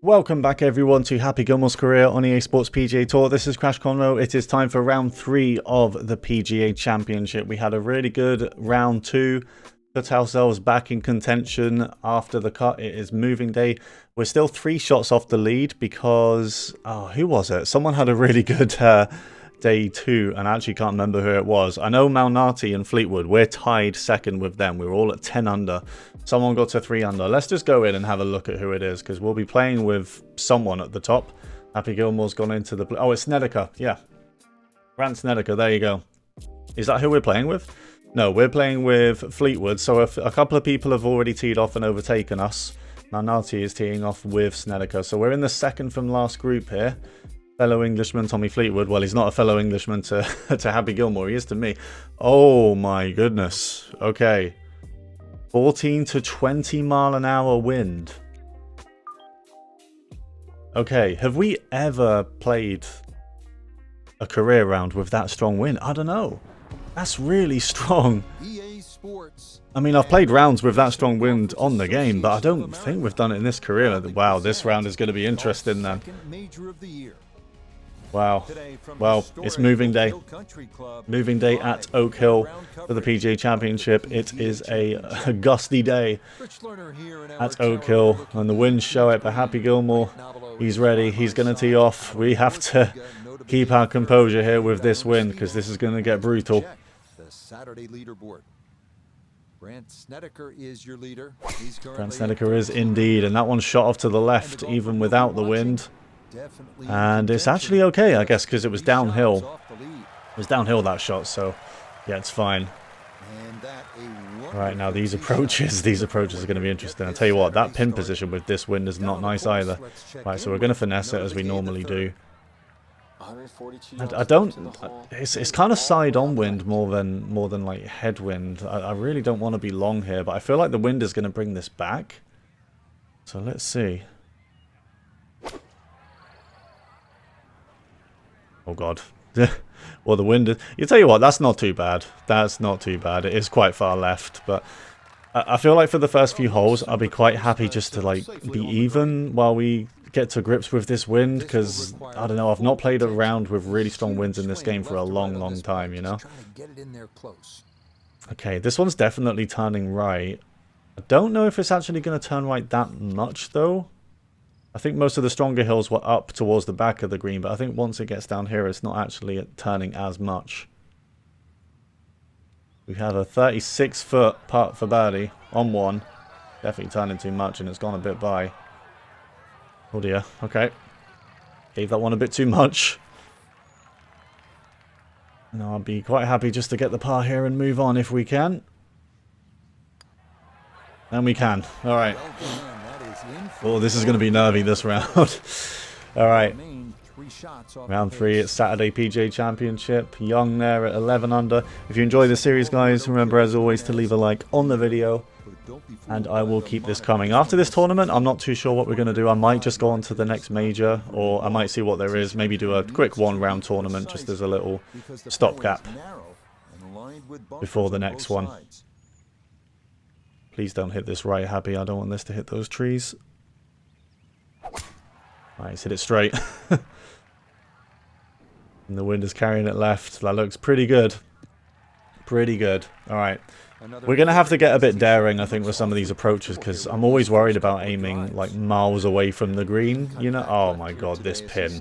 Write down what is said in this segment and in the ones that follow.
Welcome back everyone to Happy Gilmore's career on EA Sports PGA Tour. This is Crash Conroe. It is time for round 3 of the PGA Championship. We had a really good round 2. Put ourselves back in contention after the cut. It is moving day. We're still 3 shots off the lead because... oh, who was it? Someone had a really good day 2 and I actually can't remember who it was. I know Malnati and Fleetwood. We're tied second with them. We were all at 10 under. Someone got to 3 under. Let's just go in and have a look at who it is because we'll be playing with someone at the top. Happy Gilmore's gone into the... oh, it's Snedeker. Yeah. Grant Snedeker. There you go. Is that who we're playing with? No, we're playing with Fleetwood. So a couple of people have already teed off and overtaken us. Malnati is teeing off with Snedeker. So we're in the second from last group here. Fellow Englishman Tommy Fleetwood. Well, he's not a fellow Englishman to Happy Gilmore. He is to me. Oh my goodness. Okay. 14 to 20 mile an hour wind. Okay, have we ever played a career round with that strong wind? I don't know. That's really strong. I mean, I've played rounds with that strong wind on the game, but I don't think we've done it in this career. Wow, this round is going to be interesting then. Wow. Well, it's moving day. Moving day at Oak Hill for the PGA Championship. It is a gusty day at Oak Hill, and the winds show it. But Happy Gilmore, he's ready. He's going to tee off. We have to keep our composure here with this wind because this is going to get brutal. Grant Snedeker is your leader. Grant Snedeker is indeed, and that one shot off to the left even without the wind. And it's actually okay, I guess, because it was downhill. It was downhill, that shot, so yeah, it's fine. Right, now these approaches are going to be interesting. I'll tell you what, that pin position with this wind is not nice either. Right, so we're going to finesse it as we normally do. I don't... it's kind of side-on wind more than like headwind. I really don't want to be long here, but I feel like the wind is going to bring this back. So let's see. Oh god. Well, the wind is... you tell you what, that's not too bad. That's not too bad. It is quite far left, but I feel like for the first few holes, I'll be quite happy just to like be even while we get to grips with this wind, because I don't know, I've not played a round with really strong winds in this game for a long time, you know. Okay, this one's definitely turning right. I don't know if it's actually going to turn right that much though. I think most of the stronger hills were up towards the back of the green, but I think once it gets down here, it's not actually turning as much. We have a 36-foot putt for birdie on one. Definitely turning too much, and it's gone a bit by. Oh dear, okay. Gave that one a bit too much. No, I'll be quite happy just to get the par here and move on if we can. And we can. Alright. Oh, this is going to be nervy this round. Alright. Round 3, it's Saturday PGA Championship. Young there at 11 under. If you enjoy this series, guys, remember as always to leave a like on the video. And I will keep this coming. After this tournament, I'm not too sure what we're going to do. I might just go on to the next major, or I might see what there is. Maybe do a quick one-round tournament just as a little stopgap before the next one. Please don't hit this right, Happy. I don't want this to hit those trees. Nice, hit it straight. And the wind is carrying it left. That looks pretty good. Pretty good. Alright. We're going to have to get a bit daring, I think, with some of these approaches, because I'm always worried about aiming, like, miles away from the green, you know? Oh my god, this pin.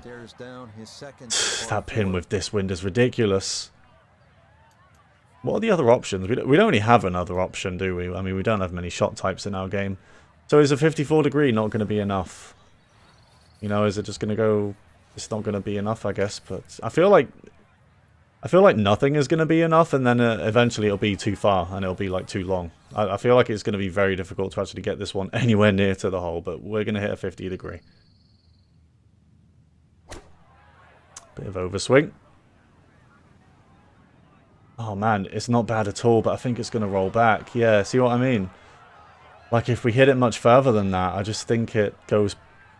That pin with this wind is ridiculous. What are the other options? We don't really have another option, do we? I mean, we don't have many shot types in our game. So is a 54 degree not going to be enough? You know, is it just going to go... it's not going to be enough, I guess, but I feel like nothing is going to be enough, and then eventually it'll be too far, and it'll be like too long. I feel like it's going to be very difficult to actually get this one anywhere near to the hole, but we're going to hit a 50 degree. Bit of overswing. Oh man, it's not bad at all, but I think it's going to roll back. Yeah, see what I mean? Like if we hit it much further than that, I just think it goes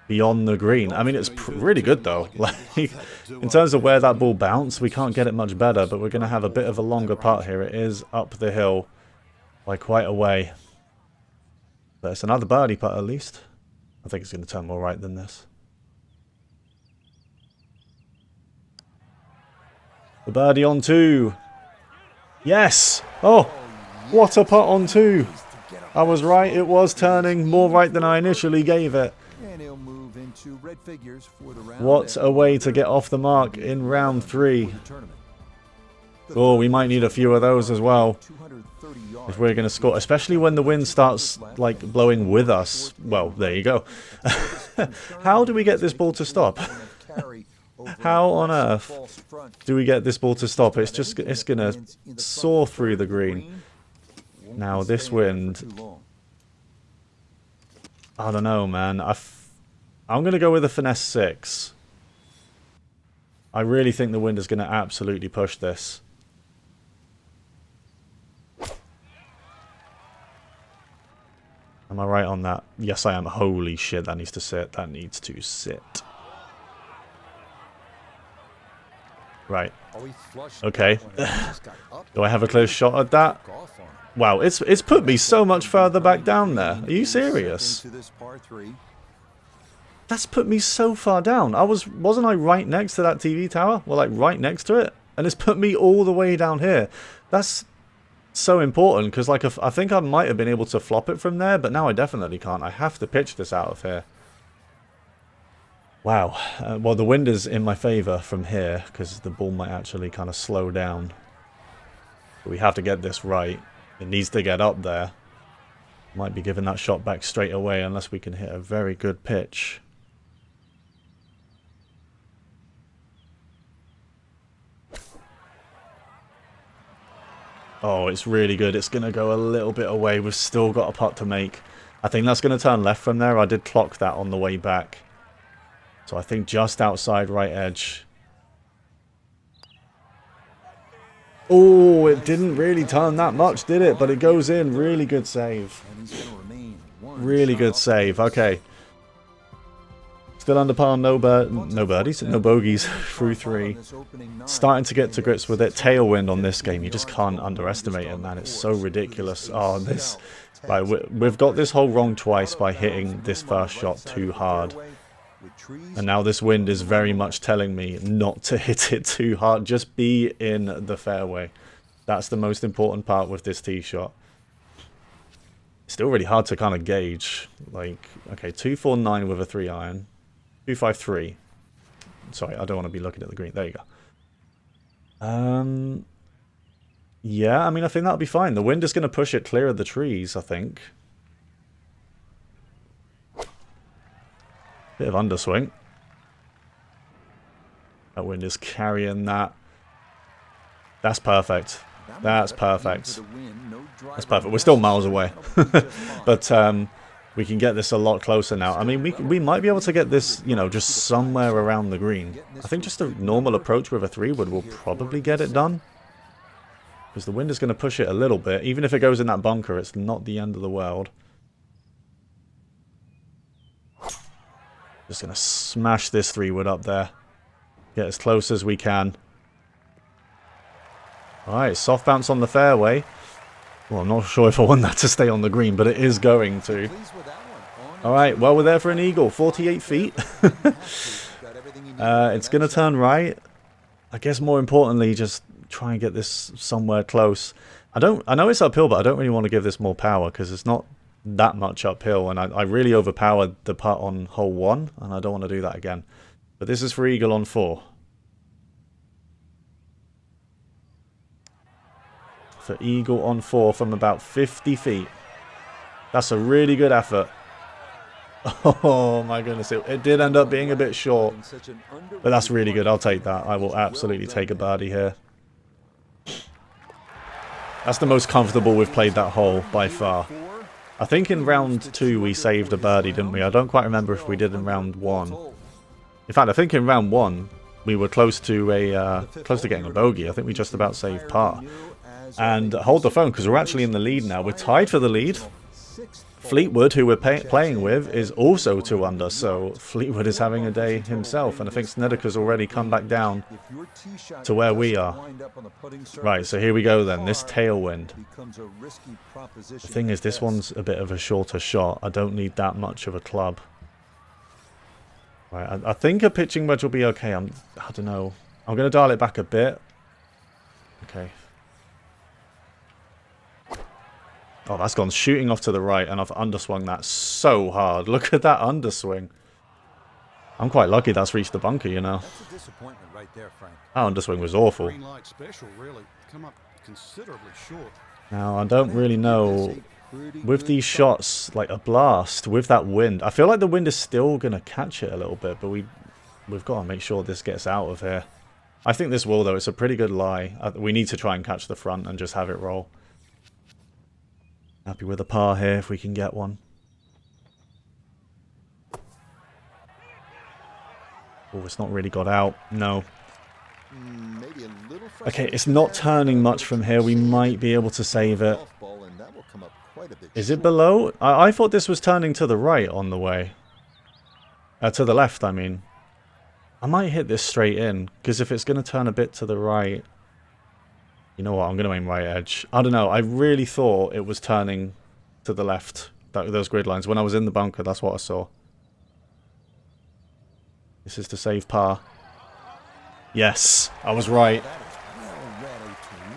beyond the green. I mean, it's really good though. Like, in terms of where that ball bounced, we can't get it much better, but we're going to have a bit of a longer putt here. It is up the hill by quite a way. But it's another birdie putt at least. I think it's going to turn more right than this. The birdie on 2. Yes! Oh, what a putt on 2. I was right, it was turning more right than I initially gave it. What a way to get off the mark in round 3. Oh, we might need a few of those as well if we're going to score, especially when the wind starts like blowing with us. Well, there you go. How do we get this ball to stop? How on earth do we get this ball to stop? It's going to soar through the green. Now this wind, I don't know, man. I'm going to go with a finesse 6. I really think the wind is going to absolutely push this. Am I right on that? Yes, I am. Holy shit, that needs to sit. That needs to sit. Right. Okay. Do I have a clear shot at that? Wow, it's put me so much further back down there. Are you serious? That's put me so far down. Wasn't I right next to that TV tower? Well, like right next to it, and it's put me all the way down here. That's so important because, like, I think I might have been able to flop it from there, but now I definitely can't. I have to pitch this out of here. Wow. Well, the wind is in my favor from here because the ball might actually kind of slow down. But we have to get this right. It needs to get up there. Might be giving that shot back straight away unless we can hit a very good pitch. Oh, it's really good. It's going to go a little bit away. We've still got a putt to make. I think that's going to turn left from there. I did clock that on the way back. So I think just outside right edge. Oh, it didn't really turn that much, did it? But it goes in. Really good save. Really good save. Okay. Still under par, no birdies, no bogeys through 3. Starting to get to grips with it. Tailwind on this game, you just can't underestimate it, man. It's so ridiculous. Oh, this... Right, we've got this hole wrong twice by hitting this first shot too hard. And now this wind is very much telling me not to hit it too hard. Just be in the fairway. That's the most important part with this tee shot. Still really hard to kind of gauge. Like, okay, 249 with a 3-iron. 253. Sorry, I don't want to be looking at the green. There you go. Yeah, I mean, I think that'll be fine. The wind is going to push it clear of the trees, I think. Bit of underswing. That wind is carrying that. That's perfect. That's perfect. That's perfect. We're still miles away. But we can get this a lot closer now. I mean, we might be able to get this, you know, just somewhere around the green. I think just a normal approach with a 3-wood will probably get it done. Because the wind is going to push it a little bit. Even if it goes in that bunker, it's not the end of the world. Just going to smash this 3-wood up there. Get as close as we can. Alright, soft bounce on the fairway. Well, I'm not sure if I want that to stay on the green, but it is going to. Alright, well, we're there for an eagle. 48 feet. It's going to turn right. I guess more importantly, just try and get this somewhere close. I know it's uphill, but I don't really want to give this more power because it's not that much uphill. And I really overpowered the putt on hole 1, and I don't want to do that again. But this is for eagle on 4. For eagle on 4 from about 50 feet. That's a really good effort. Oh my goodness, it did end up being a bit short. But that's really good, I'll take that. I will absolutely take a birdie here. That's the most comfortable we've played that hole by far. I think in round 2 we saved a birdie, didn't we? I don't quite remember if we did in round 1. In fact, I think in round 1 we were close to getting a bogey. I think we just about saved par. And hold the phone, because we're actually in the lead now. We're tied for the lead. Fleetwood, who we're playing with, is also 2 under, so Fleetwood is having a day himself. And I think Snedeker's already come back down to where we are. Right, so here we go then. This tailwind. The thing is, this one's a bit of a shorter shot. I don't need that much of a club. Right, I think a pitching wedge will be okay. I don't know. I'm going to dial it back a bit. Okay. Oh, that's gone shooting off to the right, and I've underswung that so hard. Look at that underswing. I'm quite lucky that's reached the bunker, you know. That's a disappointment right there, Frank. That underswing was awful. Green light special, really. Come up considerably short. Now, I don't really know. With these shots, like a blast, with that wind, I feel like the wind is still going to catch it a little bit, but we've got to make sure this gets out of here. I think this will, though. It's a pretty good lie. We need to try and catch the front and just have it roll. Happy with a par here if we can get one. Oh, it's not really got out. No. Maybe a little Okay, it's not turning much from here. We might be able to save it. Is it below? I thought this was turning to the right on the way. To the left, I mean. I might hit this straight in, because if it's going to turn a bit to the right... You know what, I'm going to aim right edge. I don't know, I really thought it was turning to the left, those grid lines. When I was in the bunker, that's what I saw. This is to save par. Yes, I was right.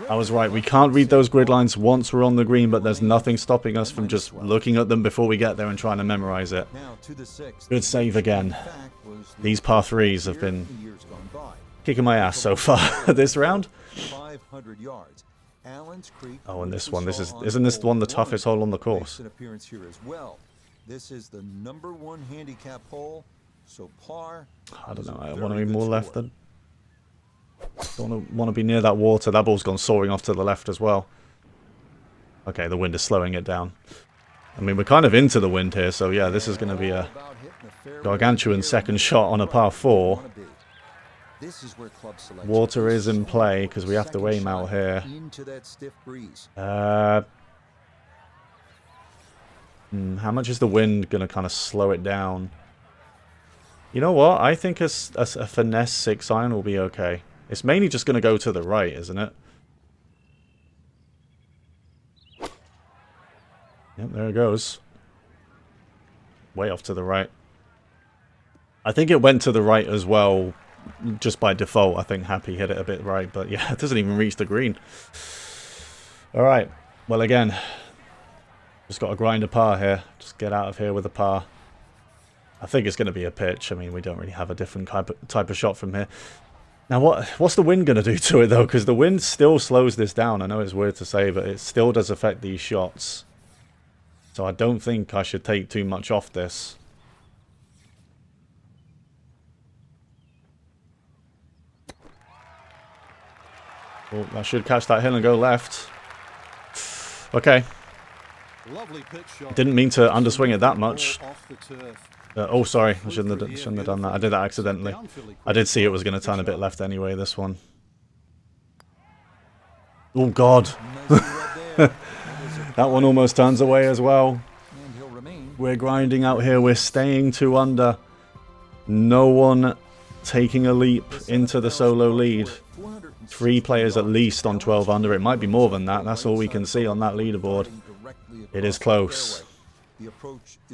I was right. We can't read those grid lines once we're on the green, but there's nothing stopping us from just looking at them before we get there and trying to memorize it. Good save again. These par threes have been kicking my ass so far this round. Oh, and this one. Isn't this one the toughest hole on the course? This is the #1 handicap hole, so par. I don't know. I want to be more left than. Don't want to be near that water. That ball's gone soaring off to the left as well. Okay, the wind is slowing it down. I mean, we're kind of into the wind here, so yeah, this is going to be a gargantuan second shot on a par 4. Water is in play because we have to aim out here. How much is the wind going to kind of slow it down? You know what? I think a finesse 6-iron will be okay. It's mainly just going to go to the right, isn't it? Yep, there it goes. Way off to the right. I think it went to the right as well, just by default. I think Happy hit it a bit right, but yeah, it doesn't even reach the green. Alright, well again, just got to grind a par here. Just get out of here with a par. I think it's going to be a pitch. I mean, we don't really have a different type of shot from here. Now, what's the wind going to do to it, though? Because the wind still slows this down. I know it's weird to say, but it still does affect these shots. So I don't think I should take too much off this. Oh, I should catch that hill and go left. Okay. Didn't mean to underswing it that much. Oh, sorry. I shouldn't have done that. I did that accidentally. I did see it was going to turn a bit left anyway, this one. Oh, God. That one almost turns away as well. We're grinding out here. We're staying 2 under. No one taking a leap into the solo lead. 3 players at least on 12 under. It might be more than that. That's all we can see on that leaderboard. It is close.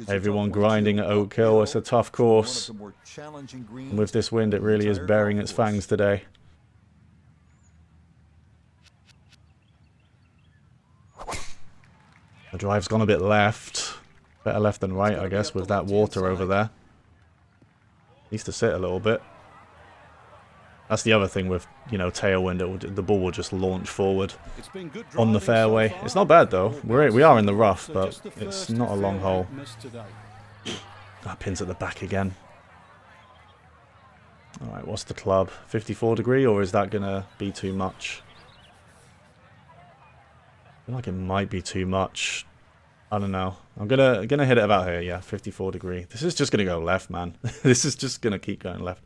Everyone grinding at Oak Hill. It's a tough course. And with this wind, it really is bearing its fangs today. The drive's gone a bit left. Better left than right, I guess, with that water over there. Needs to sit a little bit. That's the other thing with, you know, tailwind. The ball will just launch forward on the fairway. It's not bad, though. We are in the rough, but it's not a long hole. That pin's at the back again. Alright, what's the club? 54 degree, or is that going to be too much? I feel like it might be too much. I don't know. I'm gonna hit it about here, yeah, 54 degree. This is just gonna go left, man. This is just gonna keep going left.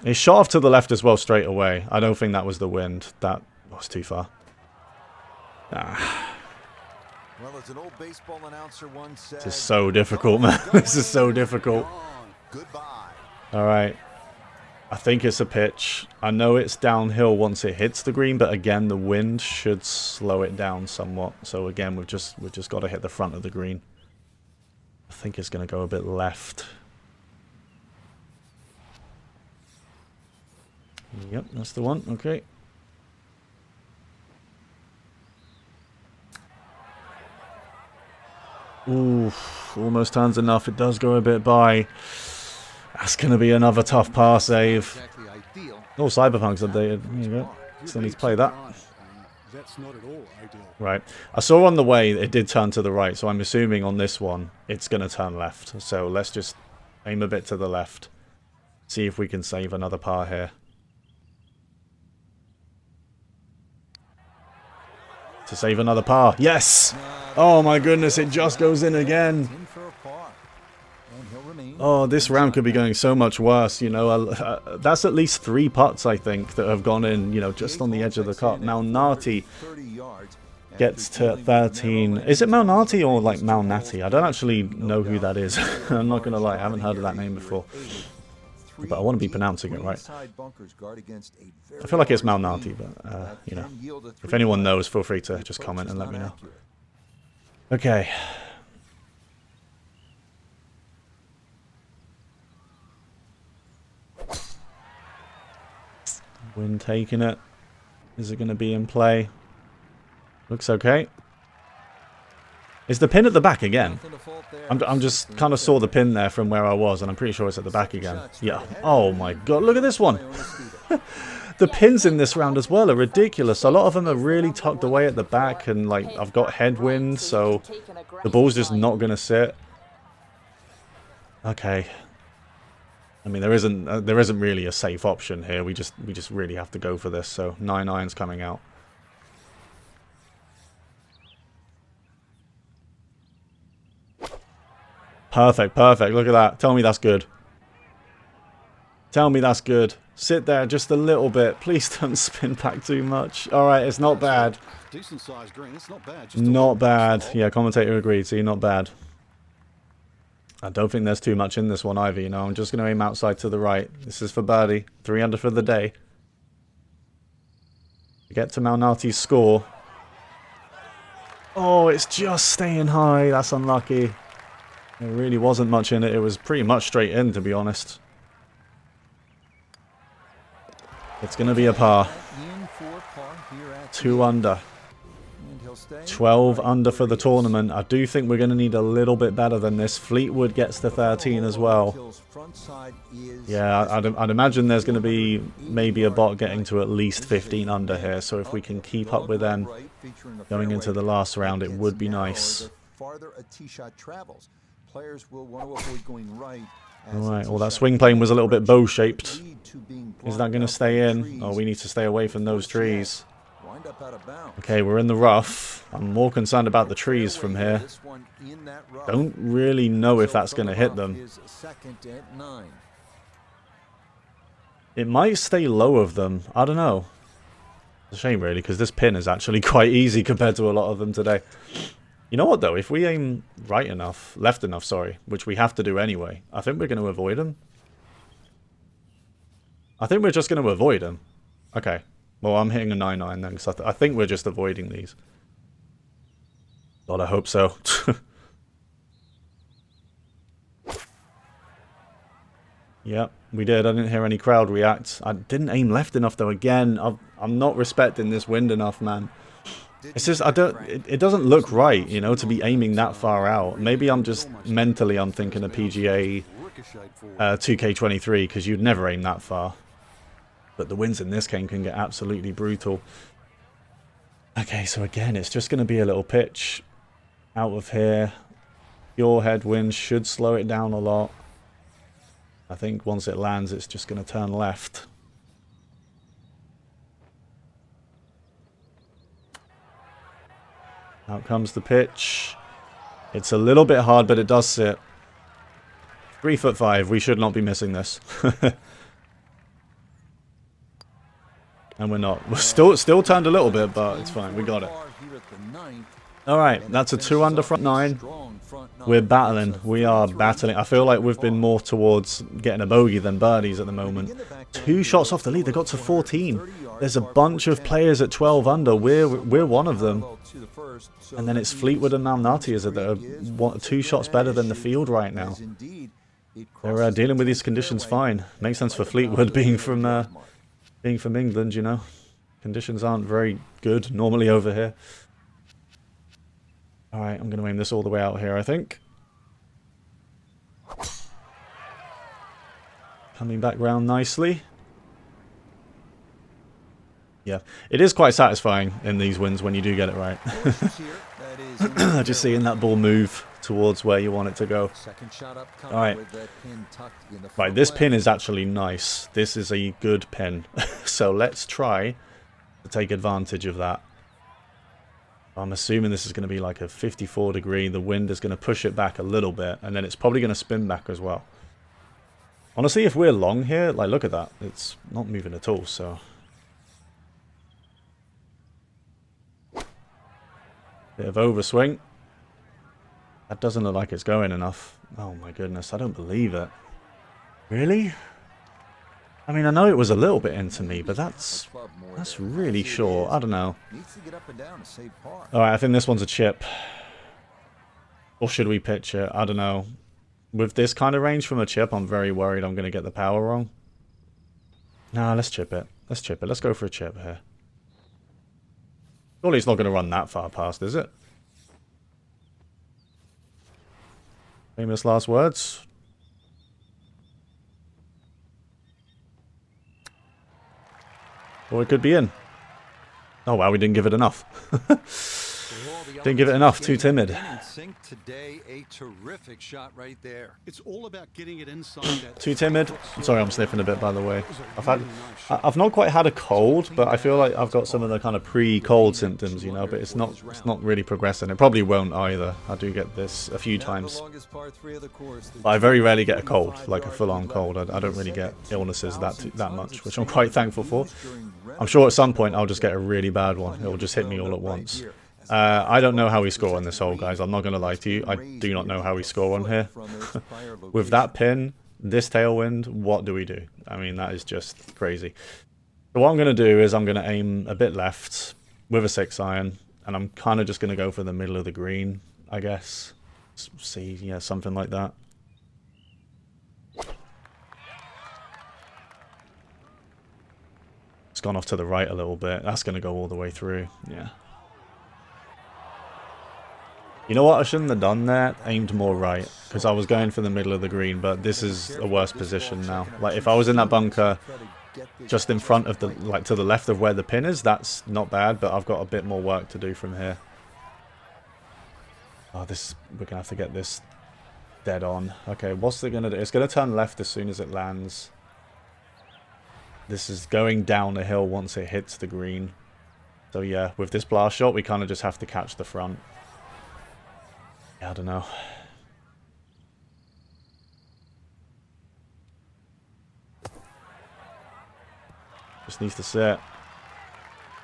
It shot off to the left as well straight away. I don't think that was the wind. That was too far. Ah. Well, as an old baseball announcer once said, this is so difficult, man. This is so difficult. Goodbye. Alright. I think it's a pitch. I know it's downhill once it hits the green, but again, the wind should slow it down somewhat. So again, we've just got to hit the front of the green. I think it's going to go a bit left. Yep, that's the one. Okay. Ooh, almost turns enough. It does go a bit by. That's going to be another tough par save. Oh, Cyberpunk's updated. There you go. Still need to play that. That's not at all ideal. Right. I saw on the way it did turn to the right, so I'm assuming on this one it's going to turn left. So let's just aim a bit to the left. See if we can save another par here. To save another par. Yes! Oh my goodness, it just goes in again. Oh, this round could be going so much worse, you know. That's at least 3 putts, I think, that have gone in, you know, just on the edge of the cup. Malnati gets to 13. Is it Malnati or, like, Malnati? I don't actually know who that is. I'm not going to lie, I haven't heard of that name before. But I want to be pronouncing it right. I feel like it's Malnati, but, you know. If anyone knows, feel free to just comment and let me know. Okay. Wind taking it. Is it going to be in play? Looks okay. Is the pin at the back again? I'm just kind of saw the pin there from where I was, and I'm pretty sure it's at the back again. Yeah. Oh my god, look at this one. The pins in this round as well are ridiculous. A lot of them are really tucked away at the back, and like I've got headwind, so the ball's just not going to sit. Okay. I mean, there isn't really a safe option here. We just really have to go for this. So 9 irons coming out. Perfect, perfect. Look at that. Tell me that's good. Tell me that's good. Sit there just a little bit. Please don't spin back too much. All right, it's not bad. Decent sized green. It's not bad. Not bad. Yeah, commentator agreed. See, not bad. I don't think there's too much in this one either, you know. I'm just going to aim outside to the right. This is for birdie. 3 under for the day. Get to Malnati's score. Oh, it's just staying high. That's unlucky. There really wasn't much in it. It was pretty much straight in, to be honest. It's going to be a par. 2 under. 12 under for the tournament. I do think we're going to need a little bit better than this. Fleetwood gets to 13 as well. Yeah, I'd imagine there's going to be maybe a bot getting to at least 15 under here. So if we can keep up with them going into the last round, it would be nice. Alright, well that swing plane was a little bit bow-shaped. Is that going to stay in? Oh, we need to stay away from those trees. Okay, we're in the rough. I'm more concerned about the trees from here. Don't really know if that's going to hit them. It might stay low of them. I don't know. It's a shame, really, because this pin is actually quite easy compared to a lot of them today. You know what, though? If we aim right enough, left enough, sorry, which we have to do anyway, I think we're going to avoid them. I think we're just going to avoid them. Okay. Well, I'm hitting a 9-9 then, because I think we're just avoiding these. God, I hope so. Yep, we did. I didn't hear any crowd react. I didn't aim left enough, though. Again, I'm not respecting this wind enough, man. It's just, it doesn't look right, you know, to be aiming that far out. Maybe I'm just, mentally, I'm thinking of PGA 2K23, because you'd never aim that far. But the winds in this game can get absolutely brutal. Okay, so again, it's just going to be a little pitch out of here. Your headwind should slow it down a lot. I think once it lands, it's just going to turn left. Out comes the pitch. It's a little bit hard, but it does sit. 3'5". We should not be missing this. And we're not. We're still turned a little bit, but it's fine. We got it. Alright, that's a 2 under front 9. We're battling. We are battling. I feel like we've been more towards getting a bogey than birdies at the moment. 2 shots off the lead. They got to 14. There's a bunch of players at 12 under. We're one of them. And then it's Fleetwood and Malnati that are 2 shots better than the field right now. They're dealing with these conditions fine. Makes sense for Fleetwood being from England, you know. Conditions aren't very good normally over here. Alright, I'm going to aim this all the way out here, I think. Coming back round nicely. Yeah, it is quite satisfying in these wins when you do get it right. Just seeing that ball move towards where you want it to go. Alright. Right, this pin is actually nice. This is a good pin. So let's try to take advantage of that. I'm assuming this is going to be like a 54 degree. The wind is going to push it back a little bit, and then it's probably going to spin back as well. Honestly, if we're long here, like, look at that. It's not moving at all, so... Bit of overswing. That doesn't look like it's going enough. Oh my goodness, I don't believe it. Really? I mean, I know it was a little bit into me, but that's really short. I don't know. Alright, I think this one's a chip. Or should we pitch it? I don't know. With this kind of range from a chip, I'm very worried I'm going to get the power wrong. Nah, let's chip it. Let's chip it. Let's go for a chip here. Surely it's not going to run that far past, is it? Famous last words. Or it could be in. Oh wow, we didn't give it enough. Didn't give it enough, too timid. Today, a terrific shot right there. It's all about getting it inside that. Too timid. Sorry, I'm sniffing a bit, by the way. I've not quite had a cold, but I feel like I've got some of the kind of pre-cold symptoms, you know. But it's not really progressing. It probably won't either. I do get this a few times, but I very rarely get a cold, like a full-on cold. I don't really get illnesses that much, which I'm quite thankful for. I'm sure at some point I'll just get a really bad one. It'll just hit me all at once. I don't know how we score on this hole, guys. I'm not going to lie to you. I do not know how we score on here. With that pin, this tailwind, what do we do? I mean, that is just crazy. So what I'm going to do is I'm going to aim a bit left with a 6-iron, and I'm kind of just going to go for the middle of the green, I guess. See, yeah, something like that. It's gone off to the right a little bit. That's going to go all the way through. Yeah. You know what I shouldn't have done there? Aimed more right, because I was going for the middle of the green, but this is a worse position now. Like, if I was in that bunker just in front of the, like, to the left of where the pin is, that's not bad, but I've got a bit more work to do from here. Oh, we're going to have to get this dead on. Okay, what's it going to do? It's going to turn left as soon as it lands. This is going down the hill once it hits the green. So yeah, with this blast shot, we kind of just have to catch the front. Yeah, I don't know. Just needs to sit.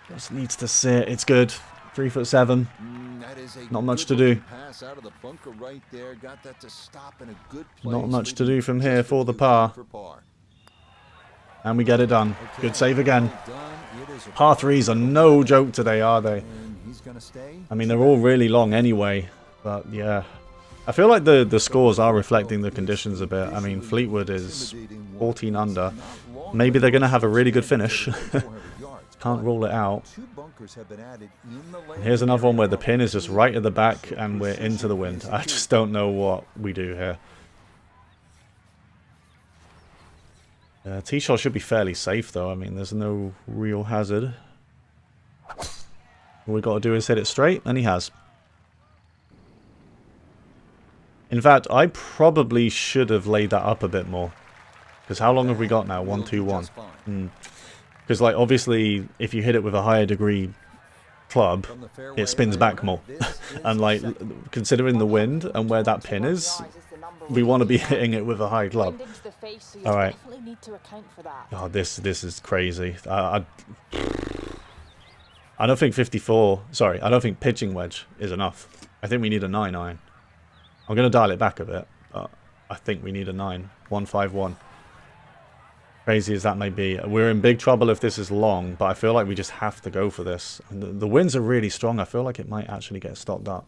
Just needs to sit. It's good. 3'7". Not much to do. Not much to do from here for the par. And we get it done. Good save again. Par 3s are no joke today, are they? I mean, they're all really long anyway. But yeah, I feel like the scores are reflecting the conditions a bit. I mean, Fleetwood is 14 under. Maybe they're going to have a really good finish. Can't rule it out. Here's another one where the pin is just right at the back and we're into the wind. I just don't know what we do here. Tee shot should be fairly safe though. I mean, there's no real hazard. All we got to do is hit it straight, and he has. In fact, I probably should have laid that up a bit more. Because how long have we got now? 1, 2, 1. Because, like, obviously, if you hit it with a higher degree club, it spins back more. And, like, considering the wind and where that pin is, we want to be hitting it with a high club. Alright. Oh, this is crazy. I don't think 54... Sorry, I don't think pitching wedge is enough. I think we need a 9 iron. I'm going to dial it back a bit, but I think we need a 9. 151. Crazy as that may be. We're in big trouble if this is long, but I feel like we just have to go for this. And the winds are really strong. I feel like it might actually get stopped up.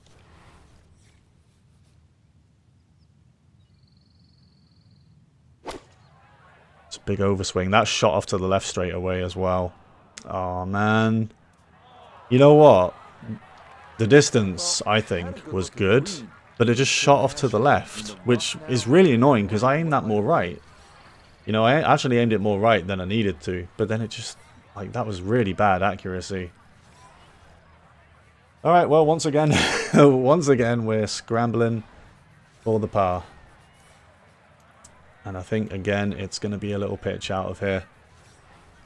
It's a big overswing. That shot off to the left straight away as well. Oh, man. You know what? The distance, I think, was good, but it just shot off to the left, which is really annoying because I aimed that more right. You know, I actually aimed it more right than I needed to, but then it just, like, that was really bad accuracy. Alright, well, once again, we're scrambling for the par. And I think, again, it's going to be a little pitch out of here.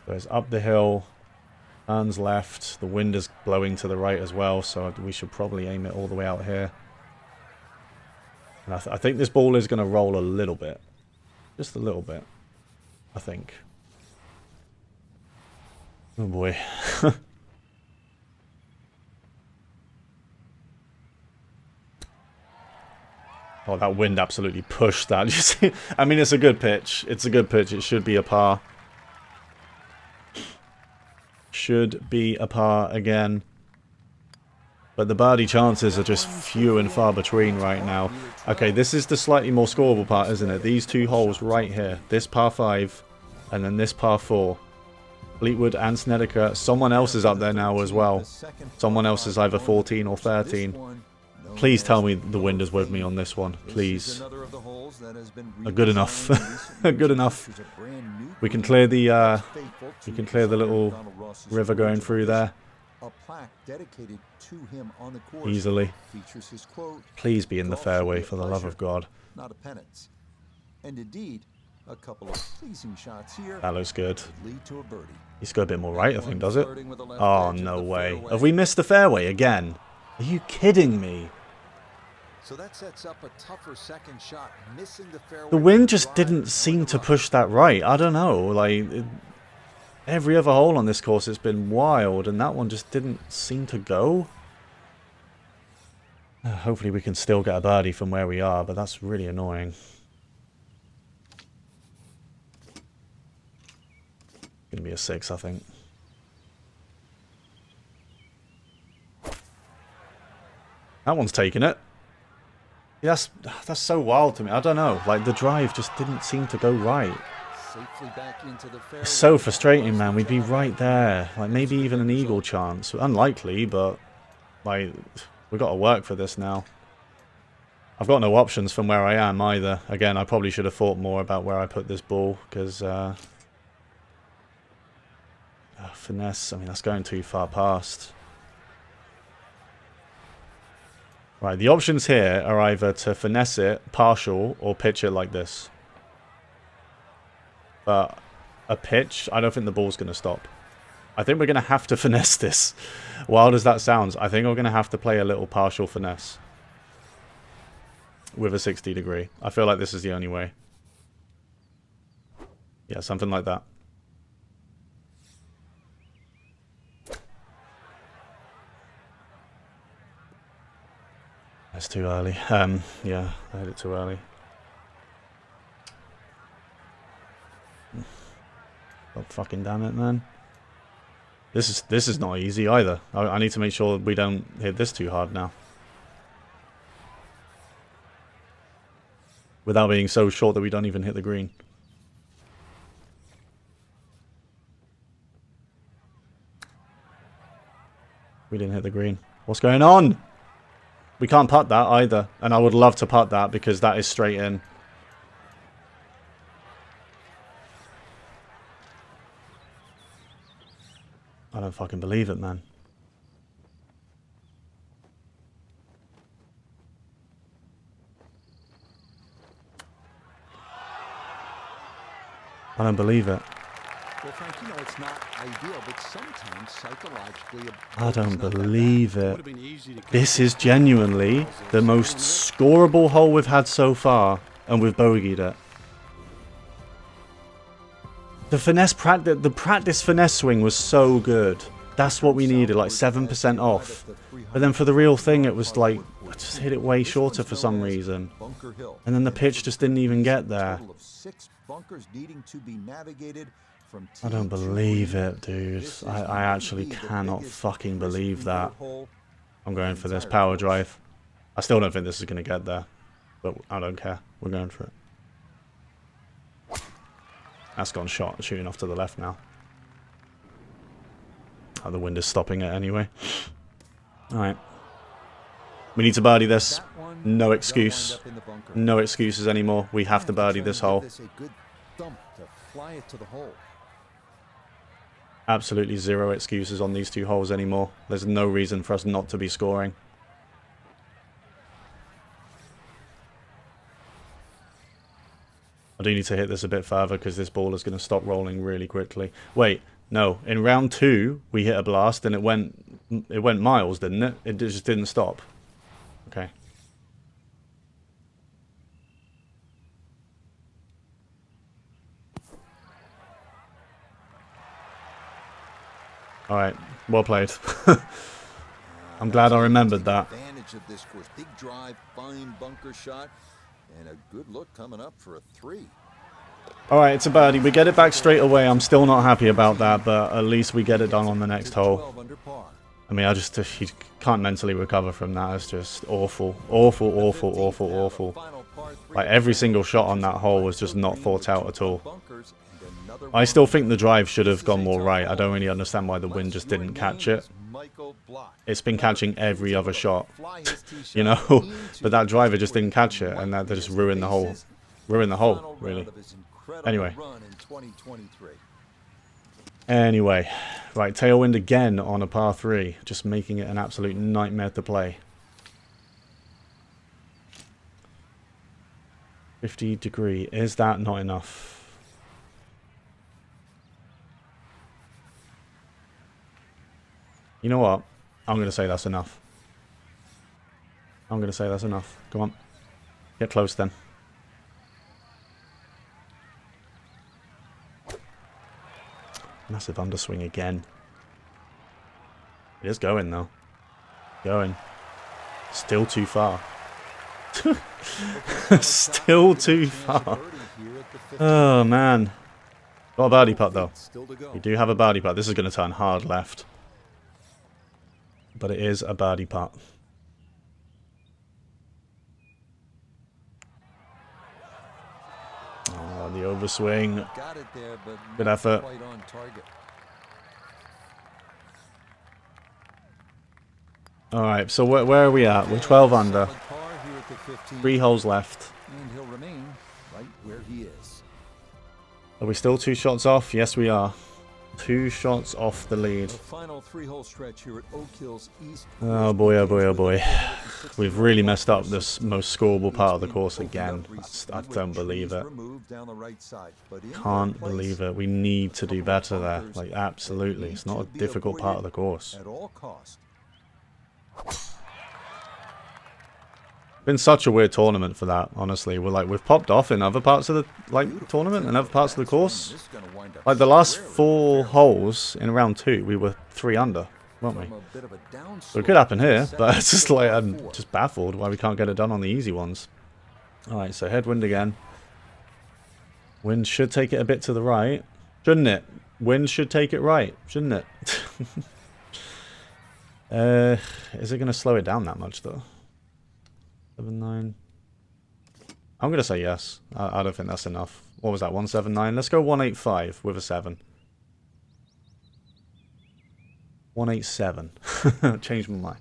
So it's up the hill, turns left, the wind is blowing to the right as well, so we should probably aim it all the way out here. And I think this ball is going to roll a little bit. Just a little bit. I think. Oh boy. Oh, that wind absolutely pushed that. You see? I mean, it's a good pitch. It's a good pitch. It should be a par. Should be a par again. But the birdie chances are just few and far between right now. Okay, this is the slightly more scoreable part, isn't it? These two holes right here. This par 5 and then this par 4. Fleetwood and Snedeker. Someone else is up there now as well. Someone else is either 14 or 13. Please tell me the wind is with me on this one. Please. Good enough. Good enough. We can clear the little river going through there. A plaque dedicated to him on the course easily. Features his quote, please be in the fairway for the love of God. Not a penance. And indeed, a couple of pleasing shots here. That looks good. Lead to a birdie. He's got a bit more right, I think, does it? Oh, no way. Have we missed the fairway again? Are you kidding me? So that sets up a tougher second shot, missing the fairway. The wind just didn't seem to push that right. I don't know, like every other hole on this course, it's been wild, and that one just didn't seem to go. Hopefully we can still get a birdie from where we are, but that's really annoying. Gonna be a 6, I think. That one's taking it. Yeah, that's so wild to me. I don't know. Like, the drive just didn't seem to go right. It's so frustrating, man. We'd be right there. Like, maybe even an eagle chance. Unlikely, but like, we've got to work for this now. I've got no options from where I am either. Again, I probably should have thought more about where I put this ball, because finesse, I mean, that's going too far past. Right, the options here are either to finesse it, partial, or pitch it like this. But a pitch, I don't think the ball's going to stop. I think we're going to have to finesse this. Wild as that sounds, I think we're going to have to play a little partial finesse. With a 60 degree. I feel like this is the only way. Yeah, something like that. That's too early. Yeah, I had it too early. God fucking damn it, man. This is not easy either. I need to make sure we don't hit this too hard now. Without being so short that we don't even hit the green. We didn't hit the green. What's going on? We can't putt that either. And I would love to putt that because that is straight in. I don't fucking believe it, man. I don't believe it. Well, Frank, you know it's not ideal, but sometimes psychologically... I don't believe it. This is genuinely the most scoreable hole we've had so far, and we've bogeyed it. The practice finesse swing was so good. That's what we needed, like 7% off. But then for the real thing, it was like, I just hit it way shorter for some reason. And then the pitch just didn't even get there. I don't believe it, dude. I actually cannot fucking believe that. I'm going for this power drive. I still don't think this is going to get there. But I don't care. We're going for it. That's gone shot, shooting off to the left now. Oh, the wind is stopping it anyway. Alright. We need to birdie this. No excuse. No excuses anymore. We have to birdie this hole. Absolutely zero excuses on these two holes anymore. There's no reason for us not to be scoring. I do need to hit this a bit further because this ball is going to stop rolling really quickly. Wait. No, in round 2 we hit a blast and it went miles, didn't it? It just didn't stop. Okay. All right, well played. I'm glad I remembered that. Advantage of this course. Big drive, fine bunker shot, and a good look coming up for a 3. Alright, it's a birdie. We get it back straight away. I'm still not happy about that, but at least we get it done on the next hole. I mean, you can't mentally recover from that. It's just awful. Awful, awful, awful, awful. Like, every single shot on that hole was just not thought out at all. I still think the drive should have gone more right. I don't really understand why the wind just didn't catch it. It's been catching every other shot, you know? But that driver just didn't catch it, and that just ruined the hole. Ruined the hole, really. Anyway. Right, tailwind again on a par 3, just making it an absolute nightmare to play. 50 degree, is that not enough? You know what? I'm going to say that's enough. I'm going to say that's enough. Come on. Get close then. Massive underswing again. It is going though. Going. Still too far. Still too far. Oh man. Got a birdie putt though. We do have a birdie putt. This is going to turn hard left. But it is a birdie putt. Oh, the overswing. Good effort. Alright, so where are we at? We're 12 under. 3 holes left. And he'll remain right where he is. Are we still 2 shots off? Yes, we are. 2 shots off the lead. The final 3-hole stretch here at Oak Hills East. Oh boy, oh boy, oh boy. We've really messed up this most scoreable part of the course again. I don't believe it. Can't believe it. We need to do better there. Like, absolutely. It's not a difficult part of the course. At all costs. Been such a weird tournament for that, honestly. We've popped off in other parts of the tournament and other parts of the course. Like the last 4 holes in round 2, we were 3 under, weren't we? So it could happen here, but it's just like I'm just baffled why we can't get it done on the easy ones. Alright, so headwind again. Wind should take it a bit to the right, shouldn't it? Wind should take it right, shouldn't it? Is it going to slow it down that much though? 7-9. I'm going to say yes. I don't think that's enough. What was that? 179? Let's go 185 with a 7. 187. Changed my mind.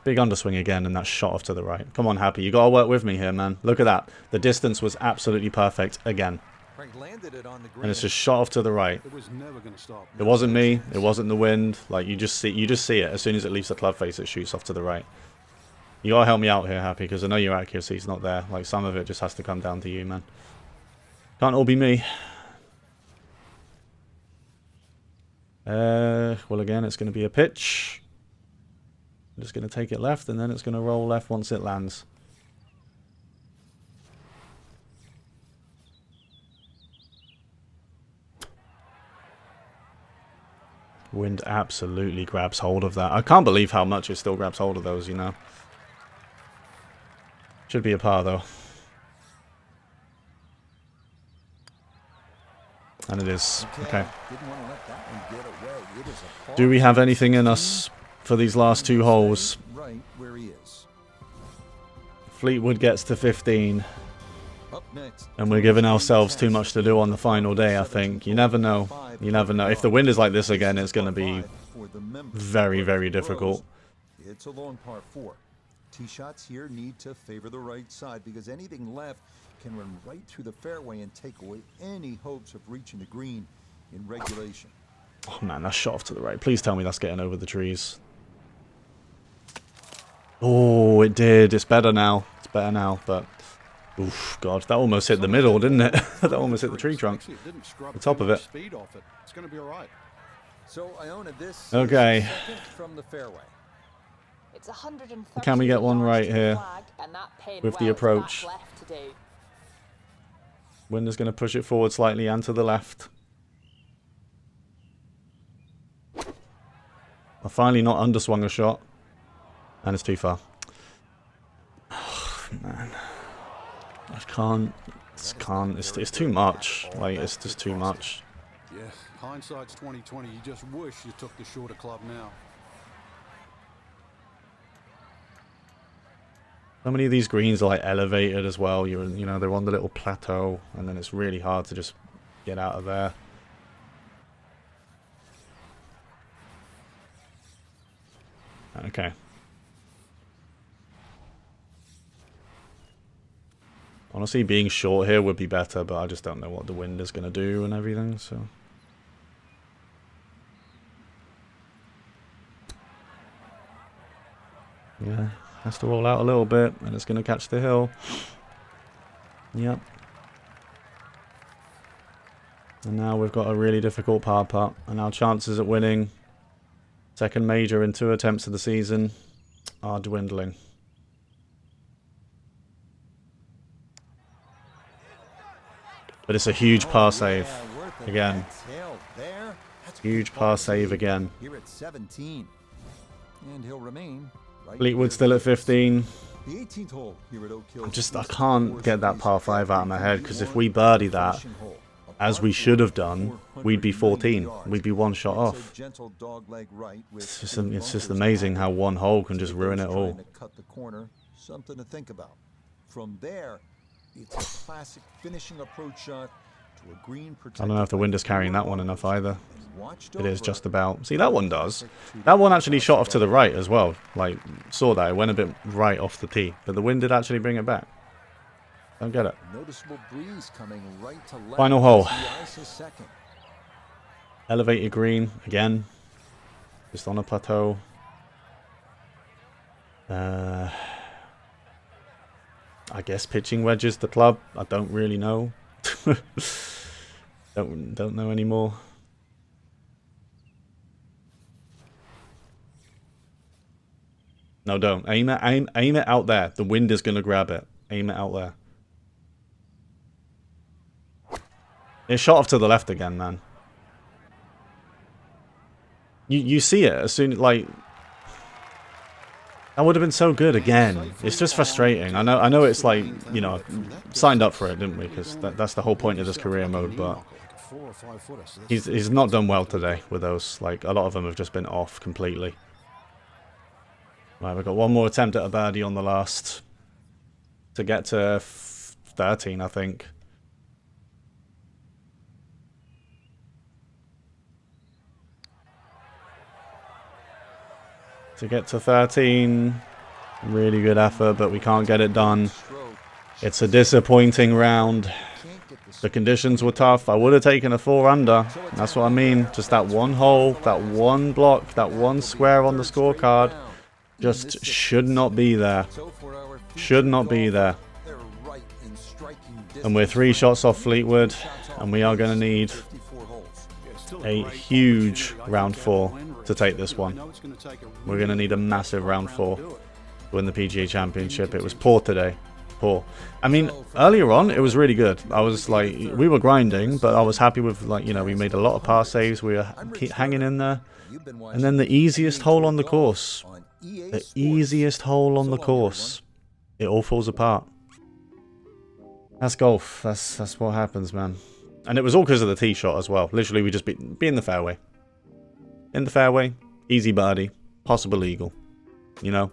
Big underswing again, and that shot off to the right. Come on, Happy. You got to work with me here, man. Look at that. The distance was absolutely perfect again. And it's just shot off to the right. It was never going to stop. It wasn't me. It wasn't the wind. Like, you just see it. As soon as it leaves the club face, it shoots off to the right. You gotta help me out here, Happy, because I know your accuracy's not there. Like, some of it just has to come down to you, man. Can't all be me. Well, again, it's going to be a pitch. I'm just going to take it left, and then it's going to roll left once it lands. Wind absolutely grabs hold of that. I can't believe how much it still grabs hold of those, you know. Should be a par, though. And it is. Okay. Do we have anything in us for these last two holes? Right where he is. Fleetwood gets to 15. Up next, And we're giving ourselves too much to do on the final day, I think. You never know. You never know. If the wind is like this again, it's going to be very, very difficult. It's a long par 4. Tee shots here need to favor the right side because anything left can run right through the fairway and take away any hopes of reaching the green in regulation. Oh man, that shot off to the right. Please tell me that's getting over the trees. Oh, it did. It's better now. It's better now, but... Oof, God, that almost hit the middle, didn't it? That almost hit the tree trunk. The top of it. It's going to be all right. So Iona, this Okay. is second from the fairway. It's 130 Can we get one right yards to the here flag, and that paid with the well, approach? that's left to do. Wind is going to push it forward slightly and to the left. I finally not underswung a shot. And it's too far. Oh, man. I can't. It's too much. Like, it's just too much. Yeah, hindsight's 20/20. You just wish you took the shorter club now. So many of these greens are like elevated as well. You know, they're on the little plateau, and then it's really hard to just get out of there. Okay. Honestly, being short here would be better, but I just don't know what the wind is going to do and everything, so... Yeah, has to roll out a little bit, and it's going to catch the hill. Yep. And now we've got a really difficult par putt, and our chances at winning second major in 2 attempts of the season are dwindling. But it's a huge par save again. Huge par save again. Here at 17. And he'll remain right Fleetwood still at 15. The 18th hole here at Oak Hill. I can't get that par 5 out of my head, because if we birdie that, as we should have done, we'd be 14. We'd be one shot off. It's just amazing how one hole can just ruin it all. Cut the corner, something to think about. From there, it's a classic finishing approach shot to a green. I don't know if the wind is carrying that one enough either. It is just about. See, that one does. That one actually shot off to the right as well. Like, saw that. It went a bit right off the tee. But the wind did actually bring it back. Don't get it. Noticeable breeze coming right to left. Final hole. The ice is second. Elevated green again. Just on a plateau. I guess pitching wedges the club. I don't really know. don't know anymore. No, don't. Aim it out there. The wind is gonna grab it. Aim it out there. It shot off to the left again, man. You see it as soon, like, that would have been so good again. It's just frustrating. I know it's like, you know, signed up for it, didn't we? Because that's the whole point of this career mode, but he's not done well today with those. Like, a lot of them have just been off completely. Right, we've got one more attempt at a birdie on the last to get to 13, I think. To get to 13, really good effort, but we can't get it done. It's a disappointing round. The conditions were tough. I would have taken a 4 under. That's what I mean. Just that one hole, that one block, that one square on the scorecard just should not be there. Should not be there. And we're 3 shots off Fleetwood, and we are going to need a huge round 4 to take this one. We're going to need a massive round 4 to win the PGA Championship. It was poor today. poor. I mean, earlier on, it was really good. I was like, we were grinding, but I was happy with, like, you know, we made a lot of par saves. We were hanging in there. And then the easiest hole on the course. The easiest hole on the course. It all falls apart. That's golf. That's what happens, man. And it was all because of the tee shot as well. Literally, we just be in the fairway. In the fairway, easy birdie, possible eagle. You know,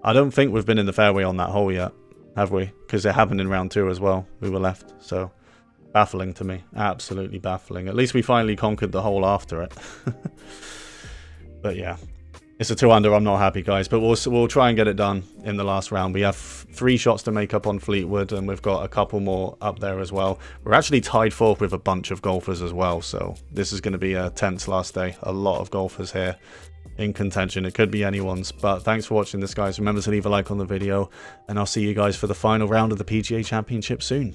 I don't think we've been in the fairway on that hole yet, have we? Because it happened in round 2 as well. We were left, so baffling to me. Absolutely baffling. At least we finally conquered the hole after it. But yeah, it's a 2-under. I'm not happy, guys, but we'll try and get it done in the last round. We have 3 shots to make up on Fleetwood, and we've got a couple more up there as well. We're actually tied 4th with a bunch of golfers as well, so this is going to be a tense last day. A lot of golfers here in contention. It could be anyone's, but thanks for watching this, guys. Remember to leave a like on the video, and I'll see you guys for the final round of the PGA Championship soon.